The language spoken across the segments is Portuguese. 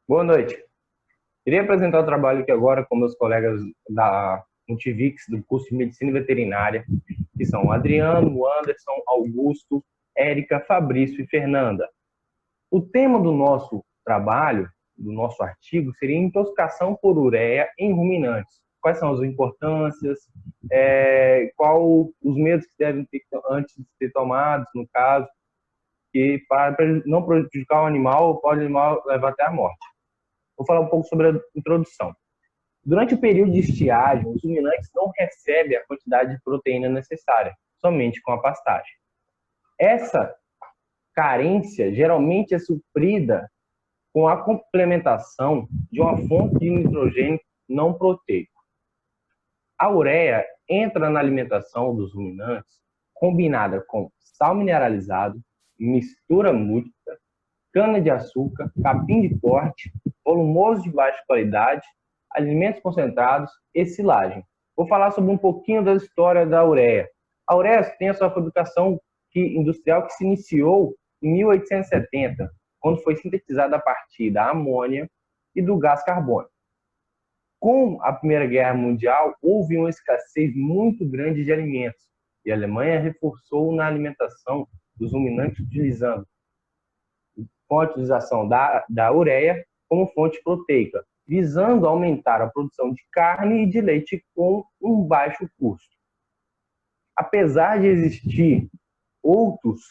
Boa noite. Irei apresentar o trabalho aqui agora com meus colegas da Multivix, do curso de Medicina Veterinária, que são Adriano, Anderson, Augusto, Érica, Fabrício e Fernanda. O tema do nosso trabalho, do nosso artigo, seria intoxicação por ureia em ruminantes. Quais são as importâncias, qual os medos que devem ter antes de ser tomados, no caso, que para não prejudicar o animal, pode o animal levar até a morte. Vou falar um pouco sobre a introdução. Durante o período de estiagem, os ruminantes não recebem a quantidade de proteína necessária, somente com a pastagem. Essa carência geralmente é suprida com a complementação de uma fonte de nitrogênio não proteico. A ureia entra na alimentação dos ruminantes combinada com sal mineralizado, mistura múltipla, cana-de-açúcar, capim de corte, volumoso de baixa qualidade, alimentos concentrados e silagem. Vou falar sobre um pouquinho da história da ureia. A ureia tem a sua fabricação industrial que se iniciou em 1870, quando foi sintetizada a partir da amônia e do gás carbônico. Com a Primeira Guerra Mundial, houve uma escassez muito grande de alimentos e a Alemanha reforçou na alimentação dos ruminantes utilizando com a utilização da ureia como fonte proteica, visando aumentar a produção de carne e de leite com um baixo custo. Apesar de existir outros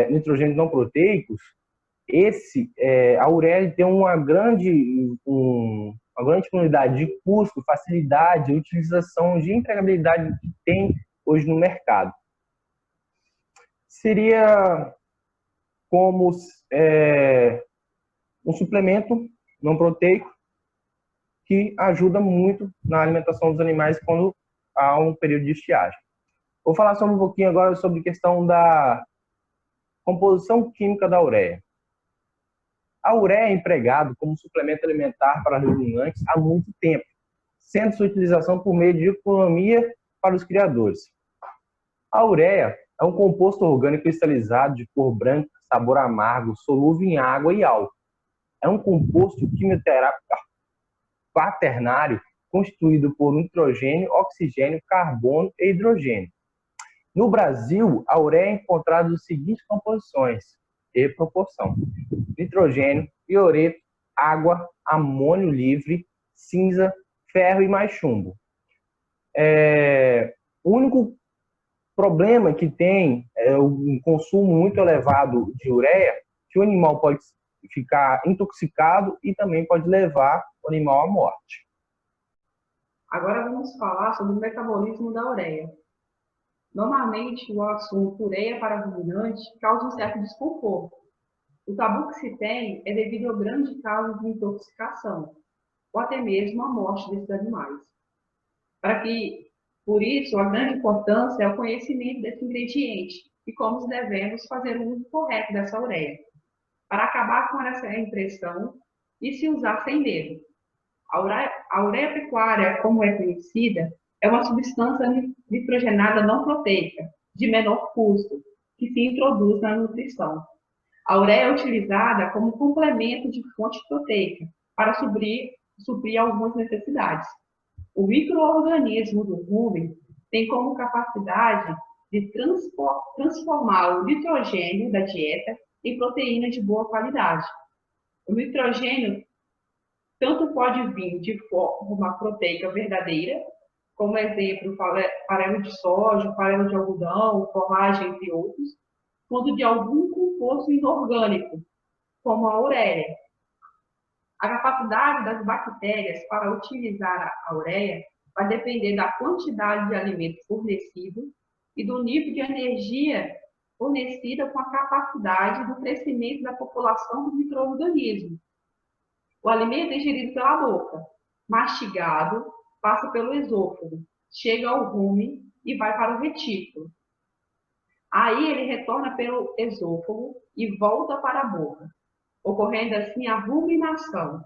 nitrogênios não proteicos, a ureia tem uma grande disponibilidade de custo, facilidade, utilização de entregabilidade que tem hoje no mercado. Seria como um suplemento não proteico que ajuda muito na alimentação dos animais quando há um período de estiagem. Vou falar só um pouquinho agora sobre a questão da composição química da ureia. A ureia é empregada como suplemento alimentar para ruminantes há muito tempo, sendo sua utilização por meio de economia para os criadores. A ureia é um composto orgânico cristalizado de cor branca, sabor amargo, solúvel em água e álcool. É um composto quimioterápico quaternário constituído por nitrogênio, oxigênio, carbono e hidrogênio. No Brasil, a ureia é encontrada nas seguintes composições e proporção: nitrogênio, ioreto, água, amônio livre, cinza, ferro e mais chumbo. O único problema que tem é um consumo muito elevado de ureia, que o animal pode ficar intoxicado e também pode levar o animal à morte. Agora vamos falar sobre o metabolismo da ureia. Normalmente, o assunto ureia para ruminante causa um certo desconforto. O tabu que se tem é devido ao grande caso de intoxicação, ou até mesmo a morte desses animais. Por isso, a grande importância é o conhecimento desse ingrediente e como devemos fazer o uso correto dessa ureia, para acabar com essa impressão e se usar sem medo. A ureia pecuária, como é conhecida, é uma substância nitrogenada não proteica, de menor custo, que se introduz na nutrição. A ureia é utilizada como complemento de fonte proteica para suprir algumas necessidades. O micro-organismo do rumen tem como capacidade de transformar o nitrogênio da dieta em proteína de boa qualidade. O nitrogênio tanto pode vir de forma proteica verdadeira, como exemplo, farelo de soja, farelo de algodão, forragem, entre outros, quanto de algum composto inorgânico, como a ureia. A capacidade das bactérias para utilizar a ureia vai depender da quantidade de alimento fornecido e do nível de energia fornecida com a capacidade do crescimento da população do micro-organismo. O alimento é ingerido pela boca, mastigado, passa pelo esôfago, chega ao rumen e vai para o retículo. Aí ele retorna pelo esôfago e volta para a boca, ocorrendo assim a ruminação,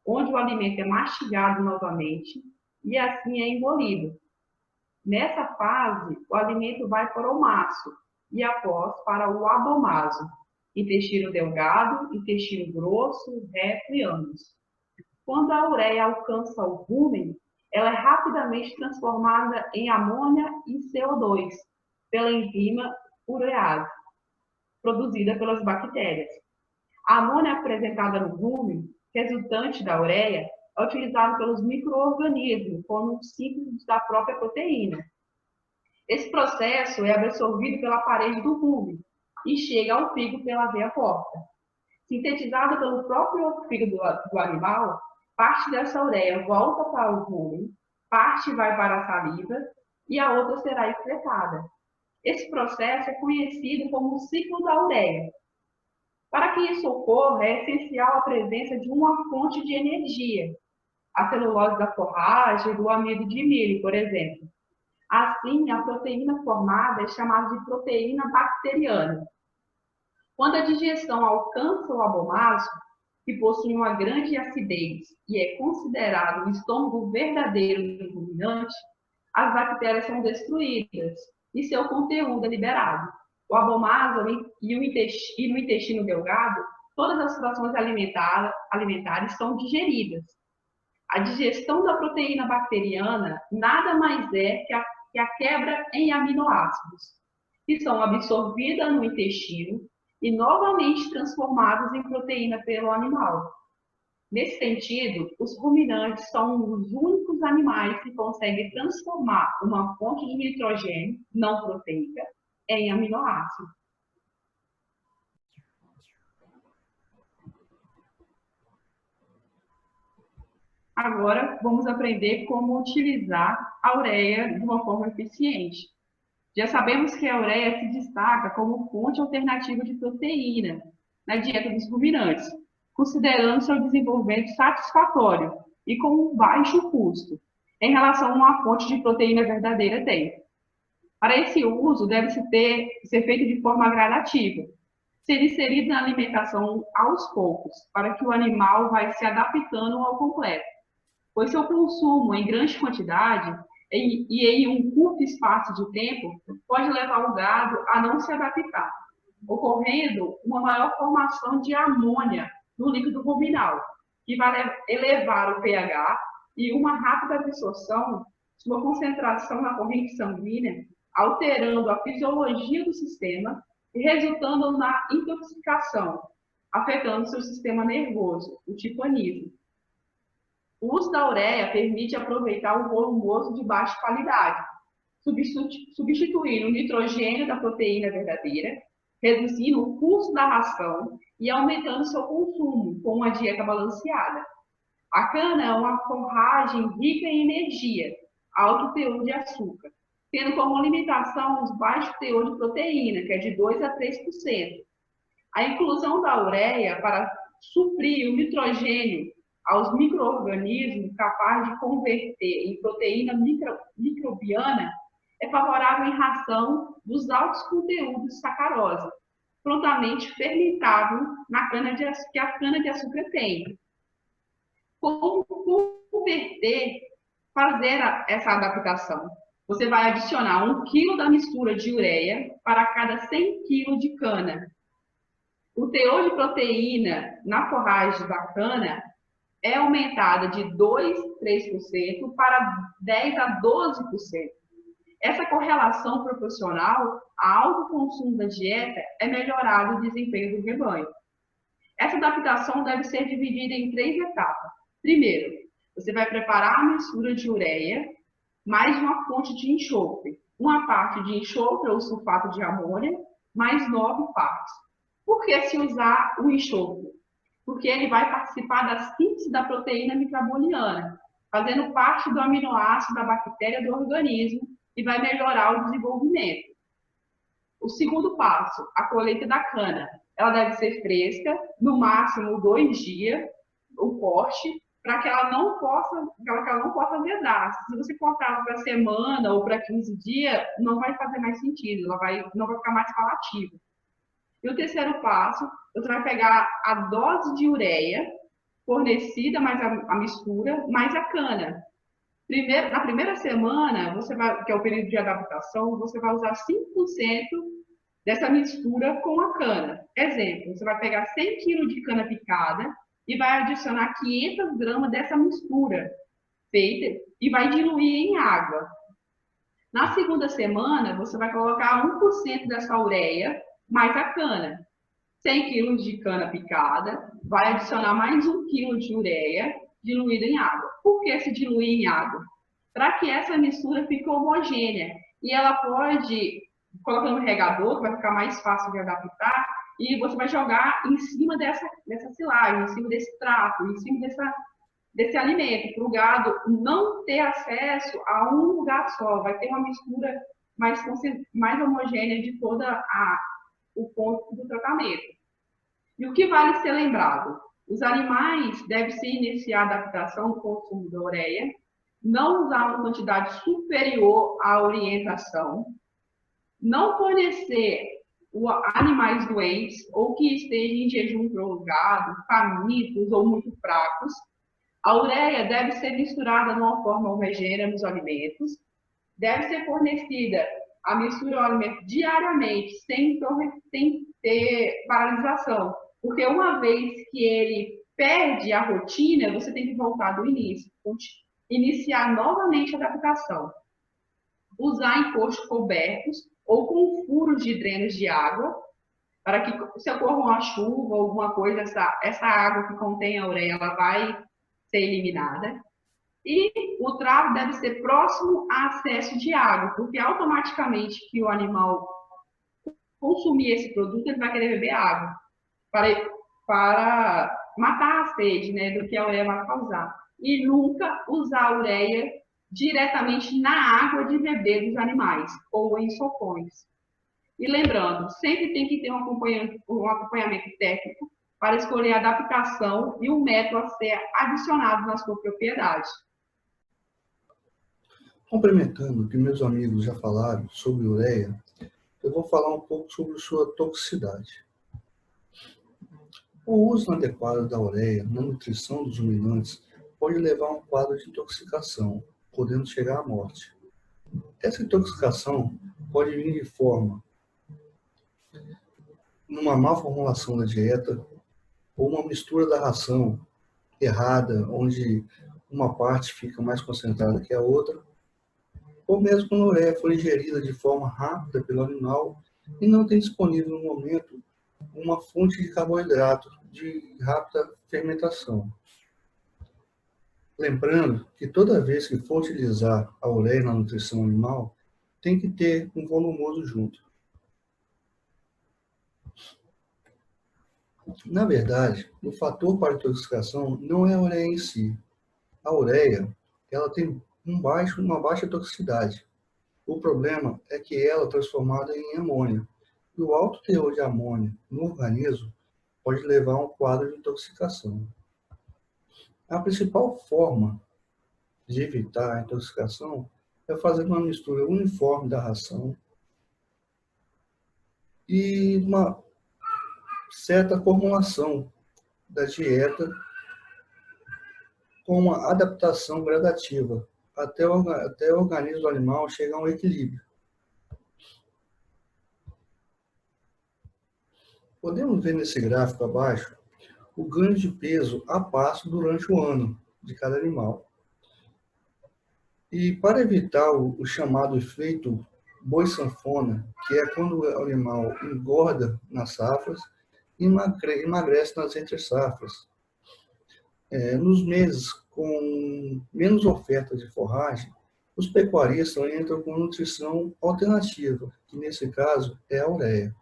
onde o alimento é mastigado novamente e assim é engolido. Nessa fase, o alimento vai para o maço e após para o abomaso. intestino delgado, intestino grosso, reto e ânus. Quando a ureia alcança o rumen, ela é rapidamente transformada em amônia e CO2 pela enzima urease, produzida pelas bactérias. A amônia apresentada no rumen, resultante da ureia, é utilizada pelos micro-organismos como síntese da própria proteína. Esse processo é absorvido pela parede do rumen e chega ao fígado pela veia porta. Sintetizada pelo próprio fígado do animal, parte dessa ureia volta para o rumen, parte vai para a saliva e a outra será excretada. Esse processo é conhecido como o ciclo da ureia. Para que isso ocorra, é essencial a presença de uma fonte de energia, a celulose da forragem, do amido de milho, por exemplo. Assim, a proteína formada é chamada de proteína bacteriana. Quando a digestão alcança o abomáceo, que possui uma grande acidez e é considerado o estômago verdadeiro do ruminante, as bactérias são destruídas e seu conteúdo é liberado. O abomáceo e no intestino delgado, todas as frações alimentares são digeridas. A digestão da proteína bacteriana nada mais é que a quebra em aminoácidos, que são absorvidas no intestino e novamente transformados em proteína pelo animal. Nesse sentido, os ruminantes são os únicos animais que conseguem transformar uma fonte de nitrogênio não proteica em aminoácido. Agora, vamos aprender como utilizar a ureia de uma forma eficiente. Já sabemos que a ureia se destaca como fonte alternativa de proteína na dieta dos ruminantes, considerando seu desenvolvimento satisfatório e com um baixo custo, em relação a uma fonte de proteína verdadeira tem. Para esse uso, deve ser feito de forma gradativa, ser inserido na alimentação aos poucos, para que o animal vai se adaptando ao completo, pois seu consumo em grande quantidade e em um curto espaço de tempo pode levar o gado a não se adaptar, ocorrendo uma maior formação de amônia no líquido ruminal, que vai elevar o pH e uma rápida absorção, sua concentração na corrente sanguínea, alterando a fisiologia do sistema e resultando na intoxicação, afetando seu sistema nervoso, o tipanismo. O uso da ureia permite aproveitar o volumoso de baixa qualidade, substituindo o nitrogênio da proteína verdadeira, reduzindo o custo da ração e aumentando seu consumo com uma dieta balanceada. A cana é uma forragem rica em energia, alto teor de açúcar, tendo como limitação os baixos teor de proteína, que é de 2 a 3%. A inclusão da ureia para suprir o nitrogênio aos micro-organismos capazes de converter em proteína microbiana é favorável em razão dos altos conteúdos de sacarose, prontamente fermentável que a cana-de-açúcar tem. Como fazer essa adaptação? Você vai adicionar 1 kg da mistura de ureia para cada 100 kg de cana. O teor de proteína na forragem da cana é aumentada de 2, 3% para 10 a 12%. Essa correlação proporcional ao alto consumo da dieta é melhorado o desempenho do rebanho. Essa adaptação deve ser dividida em 3 etapas. Primeiro, você vai preparar a mistura de ureia mais uma fonte de enxofre. Uma parte de enxofre ou sulfato de amônia, mais 9 partes. Por que se usar o enxofre? Porque ele vai participar da síntese da proteína microbiana, fazendo parte do aminoácido da bactéria do organismo e vai melhorar o desenvolvimento. O segundo passo, a colheita da cana. Ela deve ser fresca, no máximo 2 dias, o corte, para que ela não possa azedar. Se você cortar para semana ou para 15 dias, não vai fazer mais sentido, não vai ficar mais palativa. E o terceiro passo, você vai pegar a dose de ureia fornecida, mais a mistura, mais a cana. Na primeira semana, que é o período de adaptação, você vai usar 5% dessa mistura com a cana. Exemplo, você vai pegar 100 kg de cana picada e vai adicionar 500 gramas dessa mistura feita e vai diluir em água. Na segunda semana, você vai colocar 1% dessa ureia mais a cana. 100 kg de cana picada, vai adicionar mais 1 kg de ureia diluída em água. Por que se diluir em água? Para que essa mistura fique homogênea. E ela pode, colocando no regador, que vai ficar mais fácil de adaptar, e você vai jogar em cima dessa silagem, em cima desse trapo, em cima desse alimento, para o gado não ter acesso a um lugar só, vai ter uma mistura mais homogênea de toda o ponto do tratamento. E o que vale ser lembrado? Os animais devem se iniciar a adaptação no consumo da ureia, não usar uma quantidade superior à orientação, não fornecer animais doentes ou que estejam em jejum prolongado, famintos ou muito fracos. A ureia deve ser misturada de uma forma homogênea nos alimentos, deve ser fornecida a mistura ao alimento diariamente, sem ter paralisação, porque uma vez que ele perde a rotina, você tem que voltar do início, iniciar novamente a adaptação. Usar encostos cobertos ou com furos de drenos de água, para que se ocorra uma chuva ou alguma coisa, essa água que contém a ureia, ela vai ser eliminada. E o trato deve ser próximo a acesso de água, porque automaticamente que o animal consumir esse produto, ele vai querer beber água, para matar a sede, né, do que a ureia vai causar. E nunca usar a ureia diretamente na água de beber dos animais, ou em sopões. E lembrando, sempre tem que ter um acompanhamento técnico para escolher a adaptação e o método a ser adicionado na sua propriedade. Complementando o que meus amigos já falaram sobre ureia, eu vou falar um pouco sobre sua toxicidade. O uso inadequado da ureia na nutrição dos ruminantes pode levar a um quadro de intoxicação, podendo chegar à morte. Essa intoxicação pode vir de forma numa má formulação da dieta ou uma mistura da ração errada, onde uma parte fica mais concentrada que a outra, ou mesmo quando a ureia for ingerida de forma rápida pelo animal e não tem disponível no momento uma fonte de carboidrato de rápida fermentação. Lembrando que toda vez que for utilizar a ureia na nutrição animal, tem que ter um volumoso junto. Na verdade, o fator para a intoxicação não é a ureia em si. A ureia, ela tem uma baixa toxicidade. O problema é que ela é transformada em amônia. E o alto teor de amônia no organismo pode levar a um quadro de intoxicação. A principal forma de evitar a intoxicação é fazer uma mistura uniforme da ração e uma certa formulação da dieta com uma adaptação gradativa até o organismo animal chegar a um equilíbrio. Podemos ver nesse gráfico abaixo o ganho de peso a passo durante o ano de cada animal. E para evitar o chamado efeito boi-sanfona, que é quando o animal engorda nas safras e emagrece nas entre-safras. Nos meses com menos oferta de forragem, os pecuaristas entram com nutrição alternativa, que nesse caso é a ureia.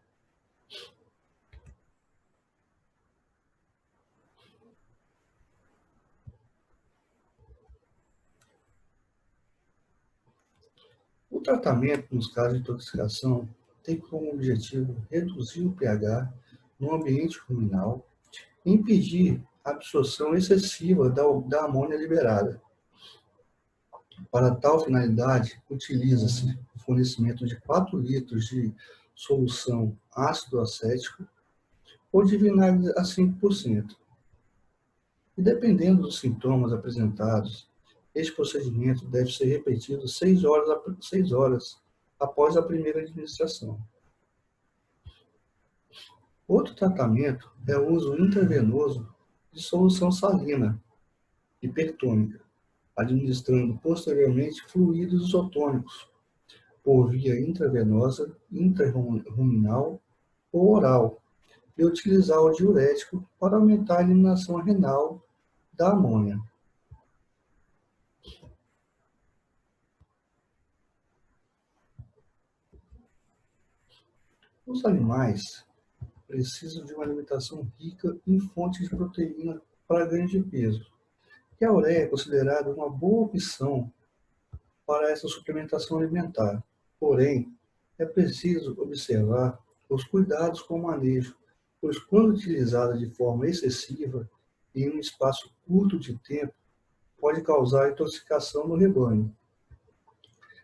O tratamento nos casos de intoxicação tem como objetivo reduzir o pH no ambiente ruminal e impedir a absorção excessiva da amônia liberada. Para tal finalidade, utiliza-se o fornecimento de 4 litros de solução ácido acético ou de vinagre a 5%. E dependendo dos sintomas apresentados, este procedimento deve ser repetido 6 horas após a primeira administração. Outro tratamento é o uso intravenoso de solução salina hipertônica, administrando posteriormente fluidos isotônicos por via intravenosa, intrarruminal ou oral, e utilizar o diurético para aumentar a eliminação renal da amônia. Os animais precisam de uma alimentação rica em fontes de proteína para ganho de peso, e a ureia é considerada uma boa opção para essa suplementação alimentar. Porém, é preciso observar os cuidados com o manejo, pois quando utilizada de forma excessiva em um espaço curto de tempo, pode causar intoxicação no rebanho.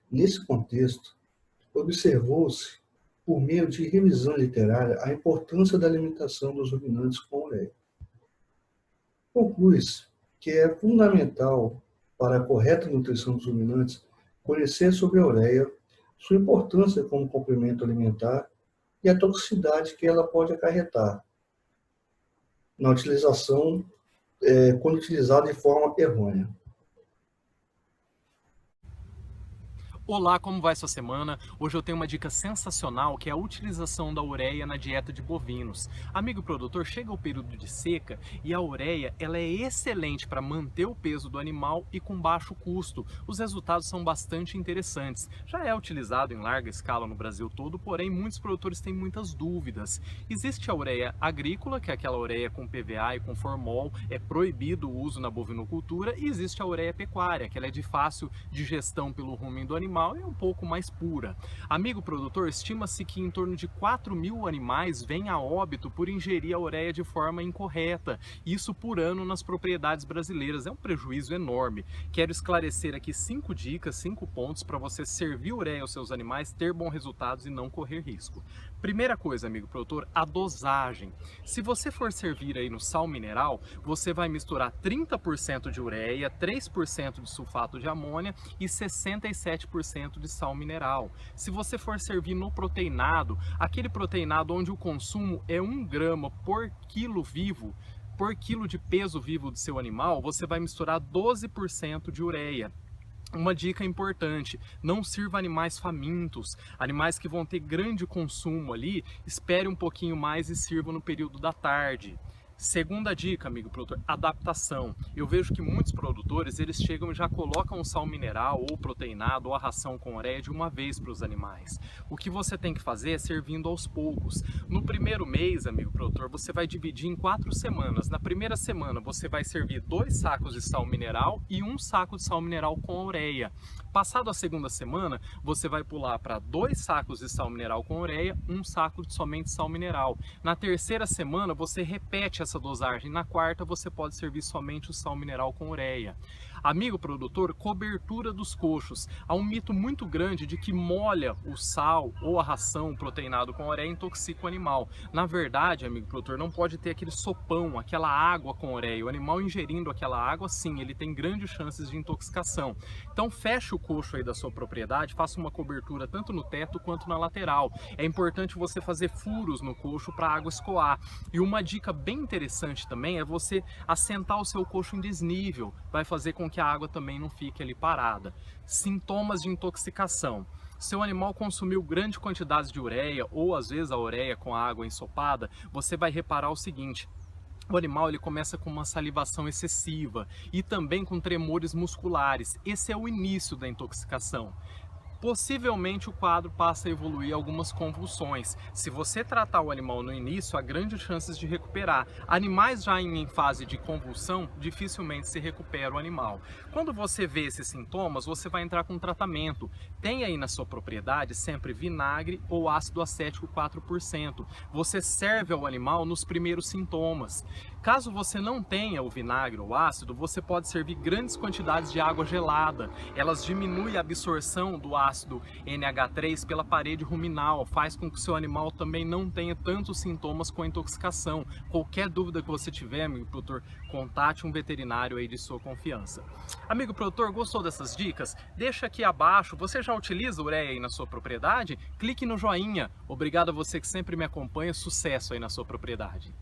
Nesse contexto, observou-se, por meio de revisão literária, a importância da alimentação dos ruminantes com ureia. Conclui-se que é fundamental para a correta nutrição dos ruminantes conhecer sobre a ureia, sua importância como complemento alimentar e a toxicidade que ela pode acarretar na utilização, quando utilizada de forma errônea. Olá, como vai sua semana? Hoje eu tenho uma dica sensacional que é a utilização da ureia na dieta de bovinos. Amigo produtor, chega o período de seca e a ureia ela é excelente para manter o peso do animal e com baixo custo. Os resultados são bastante interessantes. Já é utilizado em larga escala no Brasil todo, porém muitos produtores têm muitas dúvidas. Existe a ureia agrícola, que é aquela ureia com PVA e com formol, é proibido o uso na bovinocultura, e existe a ureia pecuária, que ela é de fácil digestão pelo rumen do animal e é um pouco mais pura. Amigo produtor, estima-se que em torno de 4.000 animais vêm a óbito por ingerir a ureia de forma incorreta, isso por ano nas propriedades brasileiras. É um prejuízo enorme. Quero esclarecer aqui 5 dicas, 5 pontos para você servir ureia aos seus animais, ter bons resultados e não correr risco. Primeira coisa, amigo produtor, a dosagem. Se você for servir aí no sal mineral, você vai misturar 30% de ureia, 3% de sulfato de amônia e 67% de sal mineral. Se você for servir no proteinado, aquele proteinado onde o consumo é 1 grama por quilo vivo, por quilo de peso vivo do seu animal, você vai misturar 12% de ureia. Uma dica importante, não sirva animais famintos, animais que vão ter grande consumo ali, espere um pouquinho mais e sirva no período da tarde. Segunda dica, amigo produtor, adaptação. Eu vejo que muitos produtores, eles chegam e já colocam o sal mineral ou proteinado ou a ração com ureia de uma vez para os animais. O que você tem que fazer é servindo aos poucos. No primeiro mês, amigo produtor, você vai dividir em 4 semanas. Na primeira semana, você vai servir 2 sacos de sal mineral e 1 saco de sal mineral com ureia. Passado a segunda semana, você vai pular para 2 sacos de sal mineral com ureia, 1 saco de somente sal mineral. Na terceira semana, você repete essa dosagem. Na quarta, você pode servir somente o sal mineral com ureia. Amigo produtor, cobertura dos coxos. Há um mito muito grande de que molha o sal ou a ração proteinado com ureia intoxica o animal. Na verdade, amigo produtor, não pode ter aquele sopão, aquela água com ureia. O animal ingerindo aquela água, sim, ele tem grandes chances de intoxicação. Então feche o coxo aí da sua propriedade, faça uma cobertura tanto no teto quanto na lateral. É importante você fazer furos no coxo para a água escoar. E uma dica bem interessante também é você assentar o seu coxo em desnível. Vai fazer com que a água também não fique ali parada. Sintomas de intoxicação. Seu animal consumiu grandes quantidades de ureia ou às vezes a ureia com a água ensopada, você vai reparar o seguinte: o animal ele começa com uma salivação excessiva e também com tremores musculares. Esse é o início da intoxicação. Possivelmente o quadro passa a evoluir algumas convulsões. Se você tratar o animal no início, há grandes chances de recuperar. Animais já em fase de convulsão, dificilmente se recupera o animal. Quando você vê esses sintomas, você vai entrar com tratamento. Tem aí na sua propriedade sempre vinagre ou ácido acético 4%. Você serve ao animal nos primeiros sintomas. Caso você não tenha o vinagre ou ácido, você pode servir grandes quantidades de água gelada. Elas diminuem a absorção do ácido ácido NH3 pela parede ruminal, faz com que o seu animal também não tenha tantos sintomas com a intoxicação. Qualquer dúvida que você tiver, amigo produtor, contate um veterinário aí de sua confiança. Amigo produtor, gostou dessas dicas? Deixa aqui abaixo, você já utiliza ureia aí na sua propriedade? Clique no joinha. Obrigado a você que sempre me acompanha, sucesso aí na sua propriedade.